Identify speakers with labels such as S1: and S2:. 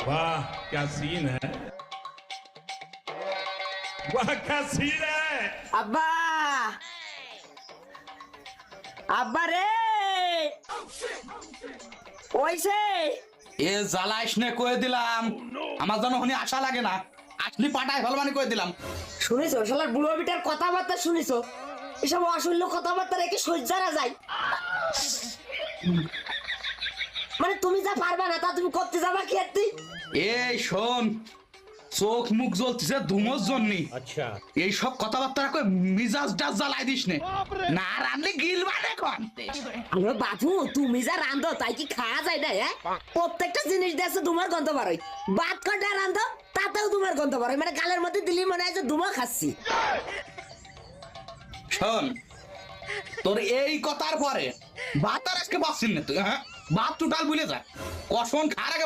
S1: वाह क्या सीन है वाह क्या सीन है
S2: আব্বা আব্বা রে ওইছে
S3: এ জ্বালাইস নে কয়ে দিলাম আমার যেন হনি আশা লাগে না আসলি পাটায় ভালো মানে কয়ে দিলাম
S2: শুনিছো শালার বুড়ো বিটার কথাবার্তা শুনিছো এসব অশুল্য কথাবার্তা রেখে সহ্য না যায় মানে তুমি যা পারবা না তা তুমি করতে যাবা কি আর তুই
S3: এই শোন চোখ মুখ জ্বলতেছে ধুমোর জন্য
S1: अच्छा
S3: এই সব কথাবার্তা কই মিজাজটা জ্বালাই দিস নে না রানলে গিল মানে কন্তে
S2: আরে বাবু তুমি যা রান্ধো তাই কি খাওয়া যায় না হ্যাঁ প্রত্যেকটা জিনিস দেখছো তোমার গন্ধ বারোই ভাত কটা রান্ধো তাতেও তোমার গন্ধ বারোই মানে গালের মধ্যে দিলি মনে হয় যে ধুমা খাচ্ছি
S3: শোন তোর এই কথার পরে ভাত আর আজকে বাঁচছিস না তুই হ্যাঁ ভাত টোটাল ভুলে যা কখন খার আগে